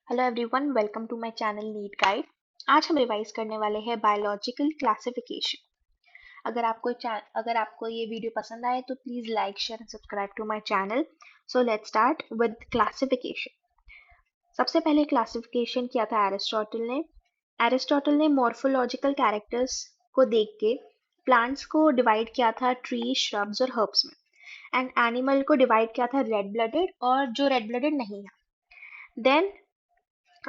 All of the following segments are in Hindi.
Hello everyone, welcome to my channel NEET guide. आज हम रिवाइज करने वाले हैं बायोलॉजिकल क्लासिफिकेशन। अगर आपको ये वीडियो पसंद आए तो please like share and subscribe to my channel. So let's start with classification. सबसे पहले क्लासिफिकेशन किया था एरिस्टोटल ने मॉर्फोलॉजिकल कैरेक्टर्स को देख के प्लांट्स को डिवाइड किया था ट्री, श्रब्स और हर्ब्स में, एंड एनिमल को डिवाइड किया था रेड ब्लडेड और जो रेड ब्लडेड नहीं है। देन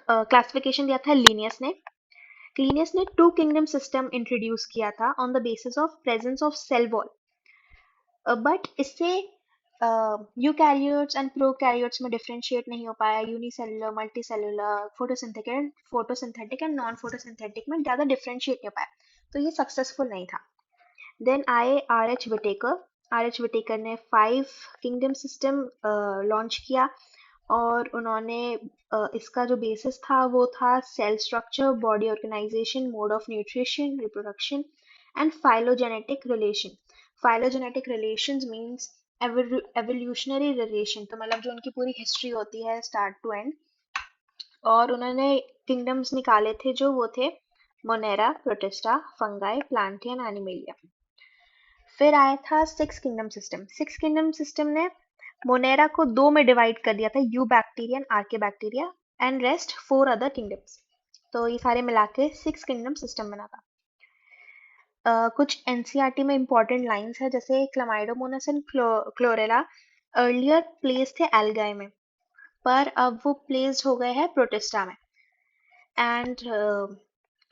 क्लासिफिकेशन दिया था लीनियस ने टू किंगडम सिस्टम इंट्रोड्यूस किया था on the basis of presence of cell wall, but इससे यूकैरियोट्स एंड प्रोकैरियोट्स में डिफरेंशिएट नहीं हो पाया। Unicellular, multicellular, photosynthetic and non photosynthetic में ज़्यादा डिफरेंशिएट नहीं हो पाया, तो ये सक्सेसफुल नहीं था। देन आए आर एच विटेकर ने 5 किंगडम सिस्टम लॉन्च किया, और उन्होंने इसका जो बेसिस था वो था cell structure, body organisation, mode of nutrition, reproduction and phylogenetic relations means evolutionary relation, तो मतलब जो उनकी पूरी हिस्ट्री होती है स्टार्ट टू एंड। और उन्होंने किंगडम्स निकाले थे जो वो थे monera, protista, fungi, plantae, animalia. फिर आया था सिक्स किंगडम सिस्टम ने मोनेरा को दो में डिवाइड कर दिया था, eubacteria and archaebacteria, and rest 4 other kingdoms. तो ये सारे मिला के 6 किंगडम सिस्टम बना था। कुछ एनसीईआरटी में इंपॉर्टेंट लाइंस है, जैसे Chlamydomonas and chlorella earlier place थे एल्गाई में, पर अब वो प्लेस्ड हो गए हैं प्रोटिस्टा में। एंड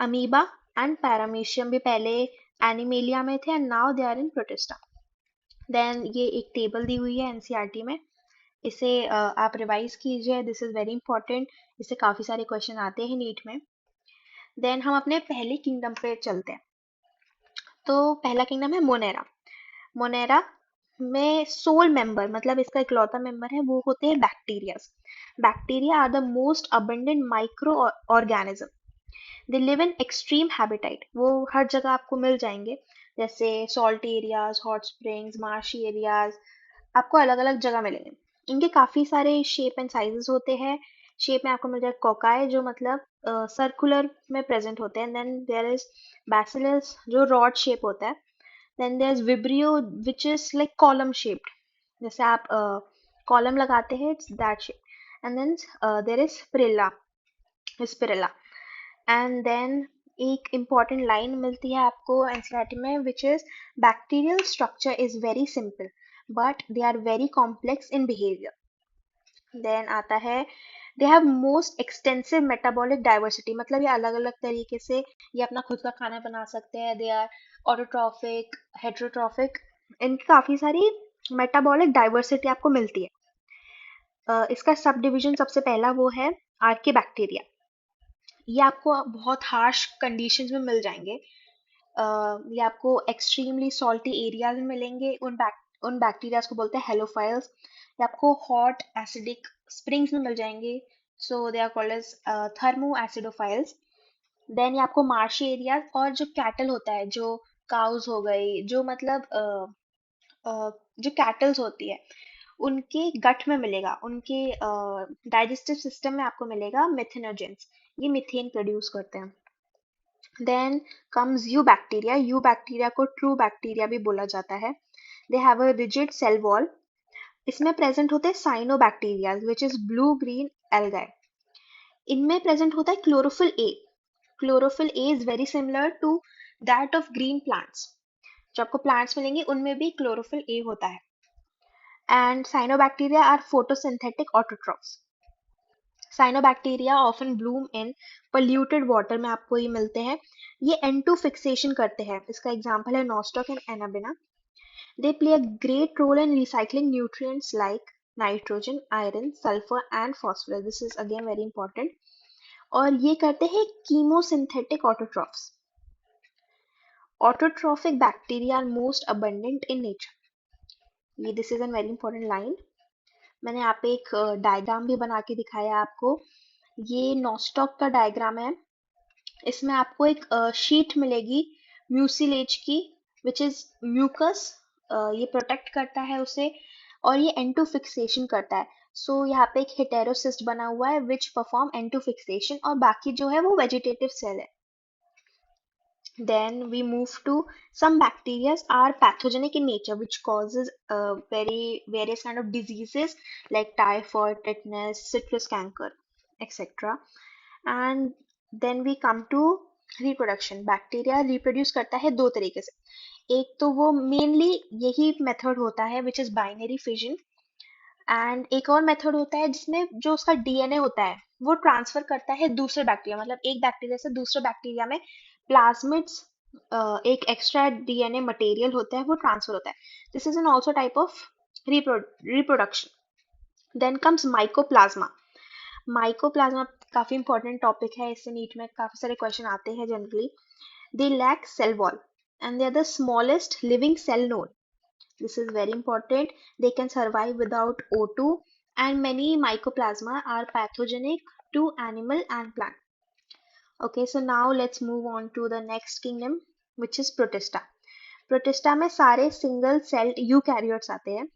अमीबा एंड पैरामीशियम भी पहले एनिमेलिया में थे, and now they are in Protista. Then ये एक टेबल दी हुई है एनसीईआरटी में, इसे आप रिवाइज कीजिए, दिस इज वेरी इंपॉर्टेंट। इससे काफी सारे क्वेश्चन आते हैं नीट में। देन हम अपने पहले किंगडम पे चलते हैं। तो पहला किंगडम है मोनेरा। मोनेरा में सोल मेंबर, मतलब इसका इकलौता मेंबर है, वो होते हैं bacterias. Bacteria are the most abundant microorganism. They live in extreme habitat, वो हर जगह आपको मिल जाएंगे, जैसे salt areas, hot springs, marshy areas, आपको अलग अलग जगह मिलेंगे। इनके काफी सारे शेप एंड साइजेस होते हैं। शेप में आपको मिल जाएगा कोकाई, जो मतलब सर्कुलर में प्रेजेंट होते हैं। देन देयर इज बैसिलस, जो रॉड शेप होता है। Then there is vibrio, which is like column shaped, जैसे आप कॉलम लगाते हैं, it's that shape. And then there is spirilla. And then एक इम्पॉर्टेंट लाइन मिलती है आपको एनसीईआरटी में, which is bacterial structure is very simple but they are very complex in behaviour. देन आता है they have most extensive metabolic diversity, मतलब ये अलग अलग तरीके से ये अपना खुद का खाना बना सकते हैं। दे आर ऑटोट्रॉफिक, हेट्रोट्रॉफिक, इनकी काफी सारी मेटाबॉलिक डाइवर्सिटी आपको मिलती है। इसका सब डिविजन सबसे पहला वो है आर्के बैक्टीरिया। ये आपको बहुत हार्श कंडीशंस में मिल जाएंगे। ये आपको एक्सट्रीमली सॉल्टी एरियाज में मिलेंगे। उन बैक्टीरियाज को बोलते हैं हेलोफाइल्स। ये आपको हॉट एसिडिक स्प्रिंग्स में मिल जाएंगे, so they are called as thermoacidophiles. Then ये आपको मार्शी एरियाज और जो कैटल होता है, जो काउज हो गई, जो मतलब जो कैटल्स होती है, उनके गट में मिलेगा, उनके डाइजेस्टिव सिस्टम में आपको मिलेगा मिथेनोजेंस। ये मिथेन प्रोड्यूस करते हैं। देन कम्स यू बैक्टीरिया को ट्रू बैक्टीरिया भी बोला जाता है। They have a rigid cell wall. इसमें प्रेजेंट होते हैं cyanobacteria, which is blue green algae. इनमें प्रेजेंट होता है chlorophyll A. Chlorophyll A is very similar to that of green plants. जो आपको प्लांट्स मिलेंगे उनमें भी क्लोरोफिल ए होता है। And cyanobacteria are photosynthetic autotrophs. Cyanobacteria often bloom in polluted water में आपको ये मिलते हैं। ये N2 फिक्सेशन करते हैं, इसका एग्जांपल है Nostoc and Anabaena. They play a great role in recycling nutrients like nitrogen, iron, sulphur and phosphorus, this is again very important. और ये करते हैं chemosynthetic autotrophs. Autotrophic bacteria are most abundant in nature. ये this is an very important line. मैंने यहाँ पे एक डायग्राम भी बना के दिखाया आपको। ये नॉस्टॉक का डायग्राम है। इसमें आपको एक शीट मिलेगी म्यूसिलेज की, विच इज म्यूकस। ये प्रोटेक्ट करता है उसे, और ये N2 फिक्सेशन करता है। सो यहाँ पे एक हेटेरोसिस्ट बना हुआ है विच परफॉर्म एंटो फिक्सेशन, और बाकी जो है वो वेजिटेटिव सेल है. Then we move to some bacteria are pathogenic in nature, which causes very various kind of diseases like typhoid, tetanus, citrus canker, etc. And then we come to reproduction. Bacteria reproduce करता है दो तरीके से. एक तो वो mainly यही method होता है which is binary fission, and एक और मेथड होता है जिसमें जो उसका डीएनए होता है वो ट्रांसफर करता है दूसरे बैक्टीरिया, मतलब एक बैक्टीरिया से दूसरे बैक्टीरिया में प्लाज्मिड्स, एक एक्स्ट्रा डीएनए मटेरियल होता है वो ट्रांसफर होता है. This is an also type of reproduction. Then comes mycoplasma. Mycoplasma काफी इंपॉर्टेंट टॉपिक है, इससे नीट में काफी सारे क्वेश्चन आते हैं generally. They lack cell wall and they are the smallest living cell known. This is very important. They can survive without O2, and many mycoplasma are pathogenic to animal and plant. Okay, so now let's move on to the next kingdom, which is Protista. Protista में सारे single celled eukaryotes आते हैं.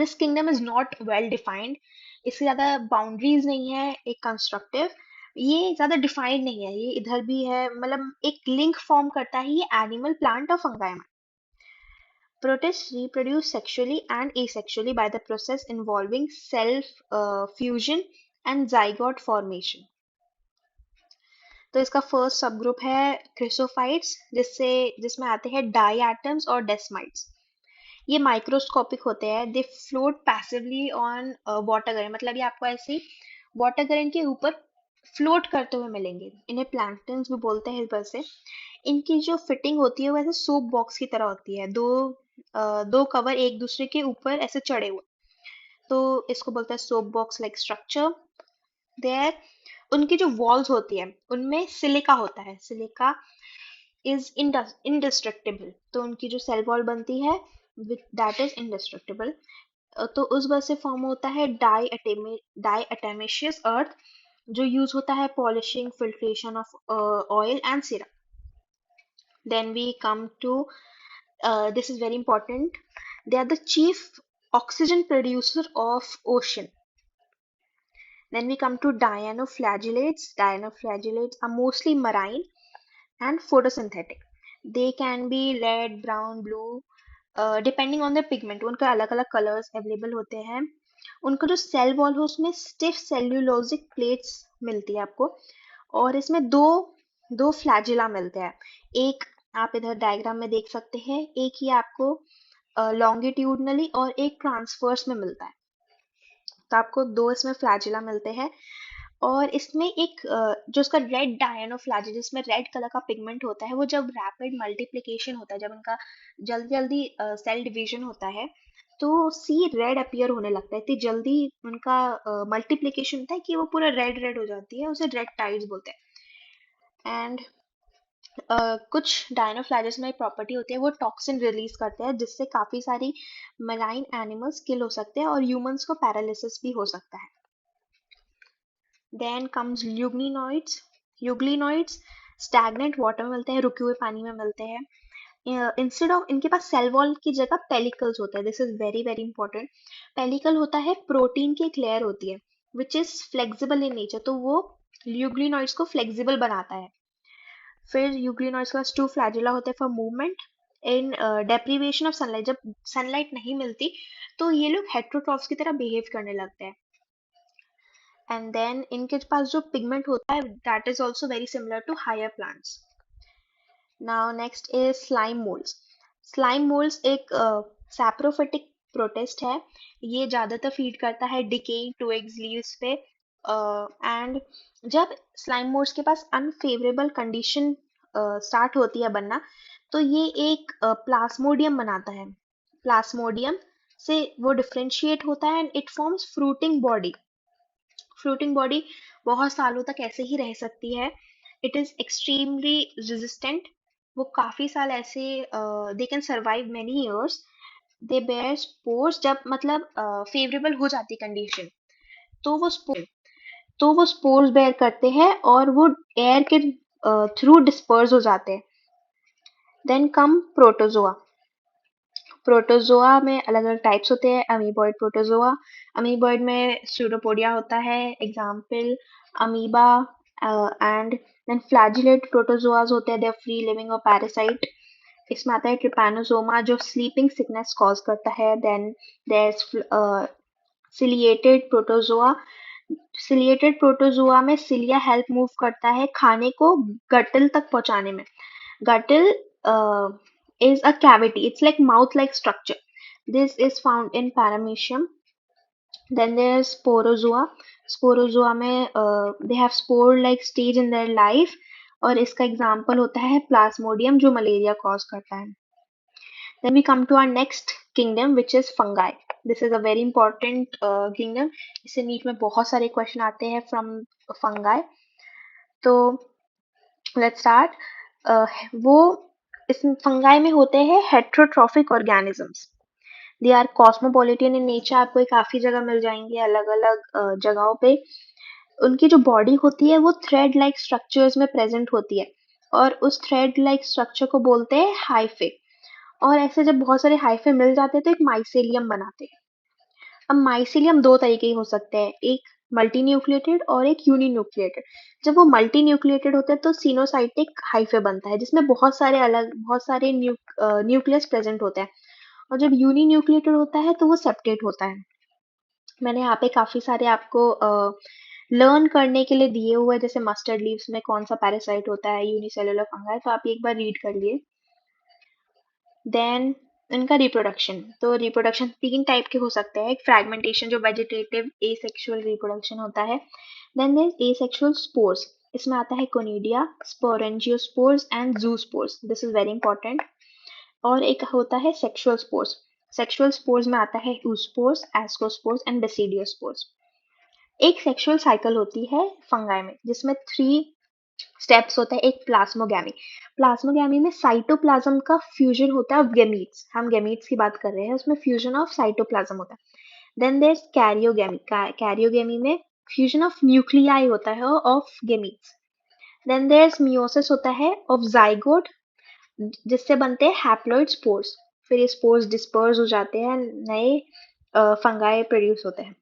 This kingdom is not well defined. इससे ज़्यादा boundaries नहीं है, एक constructive. ये ज़्यादा defined नहीं है, ये इधर भी है, मतलब एक link form करता है ये animal, plant और fungi में. Protists reproduce sexually and asexually by the process involving self fusion and zygote formation. तो इसका फर्स्ट सब ग्रुप है क्रिसोफाइट्स, जिसमें आते हैं डाई एटम्स और डेस्माइट्स. ये माइक्रोस्कोपिक होते हैं. दे float passively on water current, मतलब ये आपको ऐसे वाटर करेंट के ऊपर फ्लोट करते हुए मिलेंगे. इन्हें प्लैंकटन्स भी बोलते हैं. इस वजह से इनकी जो फिटिंग होती है वो ऐसे सोप बॉक्स की तरह होती है, दो कवर एक दूसरे के ऊपर ऐसे चढ़े हुए, तो इसको बोलते हैं soap box like structure. There उनकी जो वॉल्स होती है उनमें सिलिका होता है. सिलिका इज इंडिस्ट्रक्टिबल, तो उनकी जो सेल वॉल बनती है दैट इज इंडिस्ट्रक्टिबल. तो उस वजह से फॉर्म होता है डाई एटमेशियस अर्थ, जो यूज होता है polishing, filtration of oil and syrup. Then we come to this is very important. They are the chief oxygen producer of ocean. Then we come to dinoflagellates. Dinoflagellates are mostly marine and photosynthetic. They can be red, brown, blue, depending on the pigment. उनका अलग अलग colors available होते हैं. उनका जो सेल वॉल है उसमें स्टिफ सेल्यूलोजिक प्लेट्स मिलती है आपको, और इसमें दो दो फ्लैजिला मिलते हैं. एक आप इधर डायग्राम में देख सकते हैं, एक ही आपको लॉन्गिट्यूडनली और एक ट्रांसवर्स में मिलता है. तो आपको दो इसमें फ्लैजिला मिलते हैं, और इसमें एक जो उसका रेड डायनोफ्लैजिला जिसमें रेड कलर का पिगमेंट होता है, वो जब रैपिड मल्टीप्लिकेशन होता है, जब इनका जल्दी जल्दी सेल डिवीजन होता है, तो सी रेड अपीयर होने लगता है. इतनी जल्दी उनका मल्टीप्लिकेशन होता है कि वो पूरा रेड रेड हो जाती है, उसे रेड टाइड्स बोलते हैं. एंड कुछ डायनोफ्लैजेस में प्रॉपर्टी होती है, वो टॉक्सिन रिलीज करते हैं जिससे काफी सारी मलाइन एनिमल्स किल हो सकते हैं और ह्यूमंस को पैरालिसिस भी हो सकता है. Then comes euglenoids. Euglenoids stagnant water में मिलते हैं, रुके हुए पानी में मिलते हैं. इंस्टेड ऑफ इनके पास सेल वॉल की जगह पेलिकल्स होता है. This is very very important. Pellicle होता है प्रोटीन की एक लेयर होती है which is flexible in nature, तो वो ल्यूग्लिनॉइड्स को फ्लेक्सिबल बनाता है. फिर यूग्लिनॉइड्स के पास टू फ्लैजिला होते हैं for movement in deprivation of sunlight. जब सनलाइट नहीं मिलती तो ये लोग हेट्रोट्रॉफ्स की तरह बिहेव करने लगते हैं. एंड देन इनके पास जो पिगमेंट होता है that is also very similar to higher plants. Now next is slime moulds. Slime moulds एक सैप्रोफिटिक प्रोटिस्ट है. ये ज्यादातर फीड करता है डिकेइंग ट्विग्स, लीव्स पे. एंड जब स्लाइम मोल्ड्स के पास अनफेवरेबल कंडीशन स्टार्ट होती है बनना, तो ये एक प्लास्मोडियम बनाता है. प्लास्मोडियम से वो डिफरेंशिएट होता है and it forms fruiting body. Fruiting body बहुत सालों तक ऐसे ही रह सकती है. It is extremely resistant. वो काफी साल ऐसे they can survive many years. They bear spores. जब मतलब फेवरेबल हो जाती कंडीशन तो वो स्पोर्स बेयर करते हैं और वो एयर के थ्रू डिस्पर्स हो जाते हैं. Then come protozoa. प्रोटोजोआ में अलग अलग टाइप्स होते हैं. अमीबॉइड प्रोटोजोआ, अमीबॉइड में स्यूडोपोडिया होता है, example amoeba. And then flagellate protozoas होते हैं, दे आर फ्री लिविंग और पैरासाइट. इसमें आता है ट्रिपैनोसोमा जो स्लीपिंग सिकनेस कॉज करता है. Then there ciliated protozoa. Ciliated protozoa में सिलिया हेल्प मूव करता है खाने को गटल तक पहुंचाने में. Guttle is a cavity. It's like mouth-like structure. This is found in Paramecium. Then there's Sporozoa. Sporozoa में they have spore-like stage in their life. और इसका एग्जाम्पल होता है प्लाज्मोडियम जो मलेरिया कॉज करता है. Then we come to our next kingdom which is fungi. This is a very important kingdom. इससे नीट में बहुत सारे क्वेश्चन आते हैं from fungi. तो let's start. वो इस फंगाई में होते हैं heterotrophic organisms. They are cosmopolitan in nature. आपको ये काफी जगह मिल जाएंगे अलग अलग जगहों पे. उनकी जो बॉडी होती है वो थ्रेड लाइक स्ट्रक्चर्स में प्रेजेंट होती है और उस थ्रेड लाइक स्ट्रक्चर को बोलते हैं हाइफे. और ऐसे जब बहुत सारे हाइफे मिल जाते हैं तो एक माइसेलियम बनाते हैं. अब माइसेलियम दो तरीके के हो सकते हैं, एक मल्टी न्यूक्लिएटेड और एक यूनिन्यूक्लिएटेड. जब वो मल्टी न्यूक्लिएटेड होते हैं तो सिनोसाइटिक हाइफे बनता है जिसमें बहुत सारे न्यूक्लियस प्रेजेंट होते हैं. और जब यूनिन्यूक्लिएटेड होता है तो वो सेप्टेट होता है. मैंने यहाँ पे काफी सारे आपको लर्न करने के लिए दिए हुए हैं, जैसे मस्टर्ड लीव्स में कौन सा पैरासाइट होता है, यूनिसेलुलर फंगाई, तो आप एक बार रीड कर लिए. देन इनका रिप्रोडक्शन, तो रिप्रोडक्शन तीन टाइप के हो सकते हैं. एक फ्रैगमेंटेशन जो वेजिटेटिव एसेक्सुअल रिप्रोडक्शन होता है. Then there asexual spores. इसमें आता है conidia, sporangiospores and zoospores. This is very important. और एक होता है सेक्सुअल स्पोर्स. सेक्सुअल स्पोर्स में आता है oospores, ascospores एंड basidiospores. एक सेक्सुअल साइकिल होती है फंगाई में जिसमें 3 स्टेप्स होता है. एक प्लाज्मोगैमी. प्लाज्मोगैमी में साइटोप्लाज्म का फ्यूजन होता है ऑफ गेमीट्स. हम गेमीट्स की बात कर रहे हैं, उसमें फ्यूजन ऑफ साइटोप्लाज्म होता है. Then there karyogamy. कैरियोगैमी में फ्यूजन ऑफ न्यूक्लियाई होता है of gametes. Then there meiosis होता है ऑफ जाइगोट जिससे बनते हैं हैप्लॉइड स्पोर्स. फिर ये स्पोर्स डिस्पर्स हो जाते हैं, नए फंगाई प्रोड्यूस होते हैं.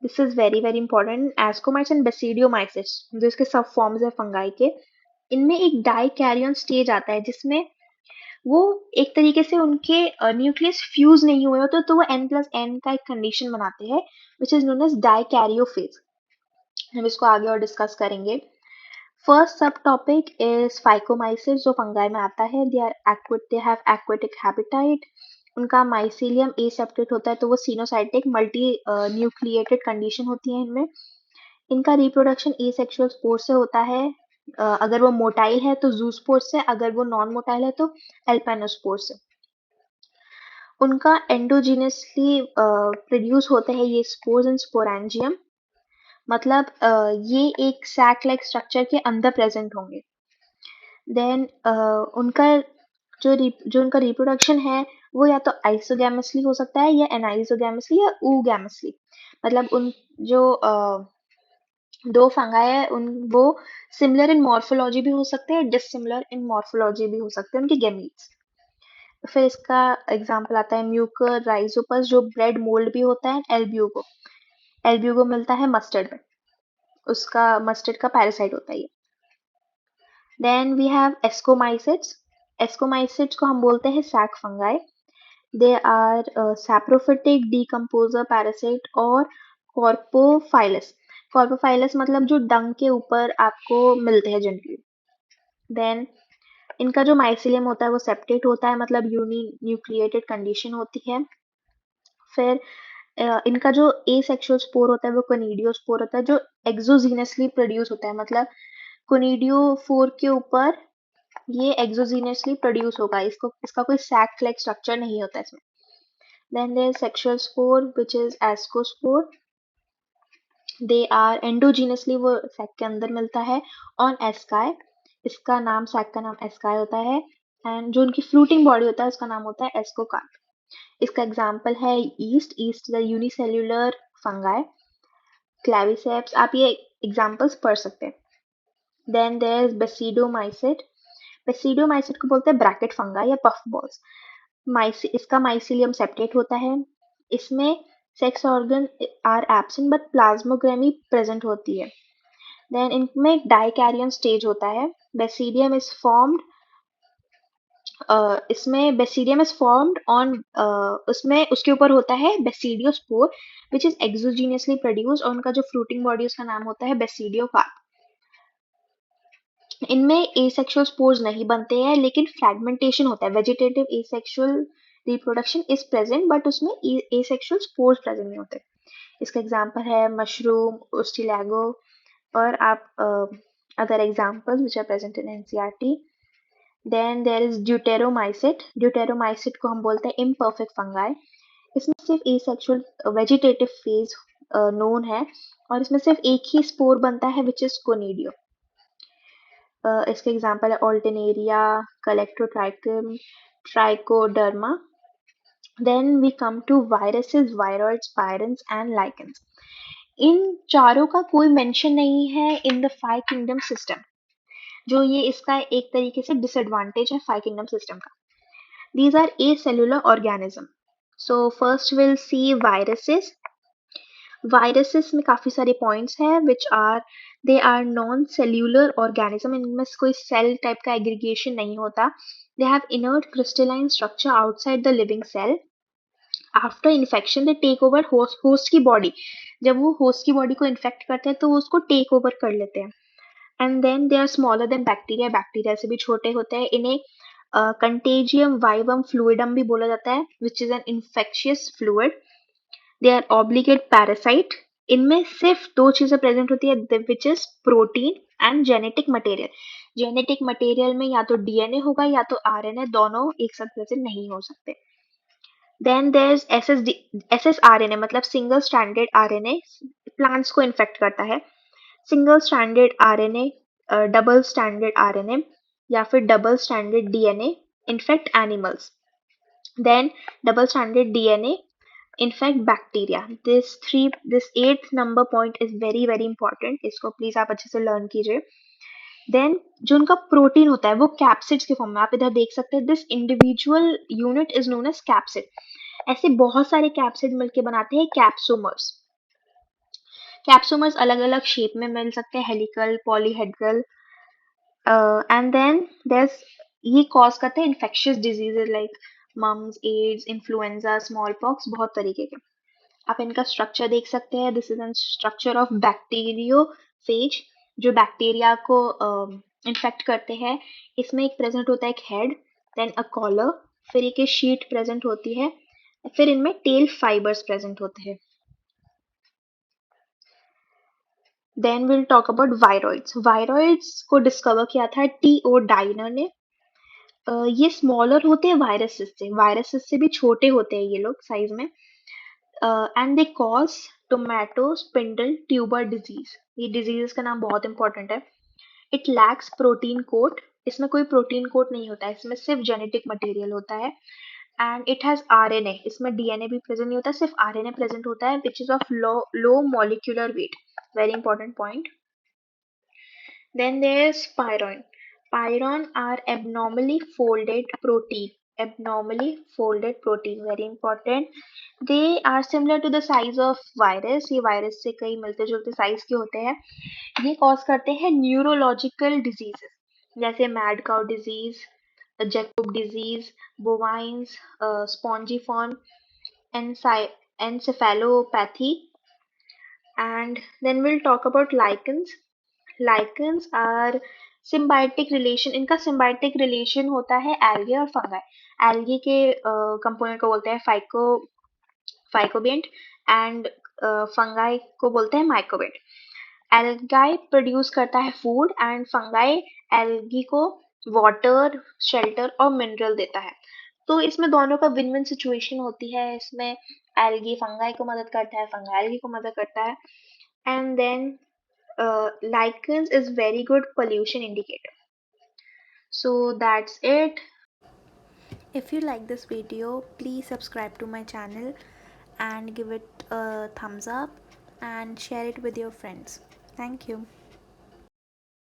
This is very very important. Ascomycetes and basidiomycetes जो इसके सब फॉर्म्स है फंगाई के, इनमें एक डाइकैरियन स्टेज आता है जिसमें वो एक तरीके से उनके न्यूक्लियस फ्यूज नहीं हुए होते तो वो n+n का एक कंडीशन बनाते हैं which is known as dikaryophase. हम इसको आगे और डिस्कस करेंगे. फर्स्ट सब टॉपिक इज फाइकोमाइसिस जो फंगाई में आता है. They have aquatic habitat. उनका माइसीलियम एसेप्टेट होता है तो वो सिनोसाइटिक मल्टी न्यूक्लिएटेड कंडीशन होती है इनमें. इनका रिप्रोडक्शन एसेक्सुअल स्पोर से होता है. अगर वो मोटाइल है तो जूस्पोर से, अगर वो नॉन मोटाइल है तो एल्पेनोस्पोर से. उनका एंडोजीनियसली प्रोड्यूस होते हैं ये स्पोर्स इन स्पोरेंजियम. मतलब ये एक सैक लाइक स्ट्रक्चर के अंदर प्रेजेंट होंगे. देन उनका जो उनका रिप्रोडक्शन है वो या तो आइसोगैमसली हो सकता है या एनाइसोगैमसली या ऊगैमसली. मतलब उन जो दो फंगाई है उन वो सिमिलर इन मॉर्फोलॉजी भी हो सकते हैं, डिसिमिलर इन मॉर्फोलॉजी भी हो सकते हैं उनके गेमीट्स. फिर इसका एग्जांपल आता है म्यूकर राइजोपस जो ब्रेड मोल्ड भी होता है. एल्ब्यूगो. एल्ब्यूगो मिलता है मस्टर्ड में, उसका मस्टर्ड का पैरासाइट होता है ये. Then we have ascomycetes. Ascomycetes को हम बोलते हैं sac fungi. They are saprophytic decomposer parasite और कॉर्पोफाइलस. कॉर्पोफाइलस मतलब जो डंग के ऊपर आपको मिलते हैं जनरली. देन इनका जो माइसिलियम होता है वो सेप्टेट होता है, मतलब यूनी न्यूक्लिएटेड कंडीशन होती है. फिर इनका जो एसेक्सुअल स्पोर होता है वो कोनिडियोस्पोर होता है जो एक्सोजीनसली प्रोड्यूस होता है. मतलब कोनिडियोफोर के ऊपर ये एक्सोजीनसली प्रोड्यूस होगा, इसका कोई सैक लाइक स्ट्रक्चर नहीं होता इसमें. Then there sexual spore which is ascospore. They are endogenously, वो सैक के अंदर मिलता है. ऑन एस्काई, इसका नाम सैक का नाम एस्काई होता है. एंड जो उनकी फ्रूटिंग बॉडी होता है उसका नाम होता है एस्कोकार्प. इसका एग्जाम्पल है yeast the unicellular fungi, Claviceps. आप ये एग्जाम्पल्स पढ़ सकते हैं. Then there is basidiomycete. Basidiomycete को बोलते हैं ब्रैकेट फंगाई या पफ बॉल्स. इसका माइसिलियम सेपरेट होता है। इसमें sex organ are absent but plasmogamy present होती है। देन इनमें डाइकैरियन स्टेज होता है। बेसिडियम इज फॉर्म्ड इसमें बेसिडियम इज फॉर्म्ड ऑन उसमें उसके ऊपर होता है basidiospore which is exogenously produced और उनका जो फ्रूटिंग बॉडी उसका नाम होता है बेसिडियोकार्प। इनमें एसेक्सुअल स्पोर्स नहीं बनते हैं लेकिन फ्रैगमेंटेशन होता है। Vegetative asexual reproduction is present but उसमें एसेक्सुअल स्पोर्स प्रेजेंट नहीं होते। इसका एग्जांपल है मशरूम, ओस्टिलागो और आप other examples which are present in NCERT. Then there is deuteromycete. Deuteromycete को हम बोलते हैं इम्परफेक्ट फंगाई। इसमें सिर्फ एसेक्सुअल वेजिटेटिव फेज नोन है और इसमें सिर्फ एक ही स्पोर बनता है विच इज कोनिडियो। इसके एग्जांपल है Alternaria, Colletotrichum, Trichoderma. Then we come to viruses, viroids, prions and lichens. इन चारों का कोई मेंशन नहीं है in the five kingdom system, जो ये इसका एक तरीके से डिसएडवांटेज है फाइव किंगडम सिस्टम का। These are acellular organism. So first we'll see viruses. Viruses में काफी सारे points हैं which are they are non-cellular organism. इनमें कोई cell type का aggregation नहीं होता. They have inert crystalline structure outside the living cell. After infection they take over host की body. जब वो host की body को infect करते हैं तो वो उसको take over कर लेते हैं. And then they are smaller than bacteria. Bacteria से भी छोटे होते हैं. इन्हें कंटेजियम वाइवम फ्लूइडम भी बोला जाता है which is an infectious fluid. They are obligate parasite. इनमें सिर्फ दो चीजें प्रेजेंट होती है which is protein and genetic material. Genetic material में या तो डीएनए होगा या तो आरएनए, दोनों एक साथ प्रेजेंट नहीं हो सकते। देन देयर इज एसएसआरएनए मतलब सिंगल स्ट्रैंडेड आरएनए, प्लांट्स को इन्फेक्ट करता है। Single stranded RNA, double stranded RNA या फिर double stranded DNA infect animals. Then double stranded DNA infect bacteria. This 8th number point is very very important, इसको प्लीज आप अच्छे से लर्न कीजिए। देन जो उनका प्रोटीन होता है वो कैप्सिड्स के फॉर्म में, आप इधर देख सकते हैं this individual unit is known as capsid. ऐसे बहुत सारे कैप्सिड मिलके बनाते हैं कैप्सोमर्स। कैप्सोमर्स अलग अलग शेप में मिल सकते हैं, helical, polyhedral, and then there's ये कॉज करते हैं infectious diseases like mumps, AIDS, influenza, small pox, बहुत तरीके के। आप इनका स्ट्रक्चर देख सकते हैं। This is an structure of bacteriophage जो बैक्टीरिया को इन्फेक्ट करते हैं। इसमें एक प्रेजेंट होता है एक हेड, देन अ कॉलर, फिर एक शीट प्रेजेंट होती है, फिर इनमें टेल फाइबर्स प्रेजेंट होते हैं। Then will talk about viroids. Viroids को डिस्कवर किया था टी.ओ. डाइनर ने। ये स्मॉलर होते हैं वायरसेस से भी छोटे होते हैं ये लोग साइज में। And they cause tomato spindle tuber disease. ये डिजीज का नाम बहुत इंपॉर्टेंट है। It lacks protein coat. इसमें कोई प्रोटीन कोट नहीं होता है, इसमें सिर्फ जेनेटिक मटेरियल होता है। एंड इट हैज आरएनए, इसमें डीएनए भी प्रेजेंट नहीं होता, सिर्फ आरएनए प्रेजेंट होता है which is of low molecular weight. Very important point. Then there's pyron. Pyron are abnormally folded protein. Abnormally folded protein, very important. They are similar to the size of virus. ये वायरस से कई मिलते जुलते साइज के होते हैं। ये कॉज करते हैं न्यूरोलॉजिकल डिजीजेस जैसे mad cow disease, Jakob disease, bovines, spongiform, encephalopathy. And then we'll talk about lichens. Lichens are symbiotic relation. इनका symbiotic relation होता है algae और fungi. Algae के component को बोलते हैं phycobient and fungi को बोलते हैं mycobient. Algae produce करता है food and fungi algae को water, shelter और mineral देता है। तो इसमें दोनों का विन विन सिचुएशन होती है। इसमें एल्गी फंगाई को मदद करता है, फंगाई एल्गी को मदद करता है। And then lichens is very good pollution indicator. So that's it. If you like this video, please subscribe to my channel and give it a thumbs up and share it with your friends. Thank you.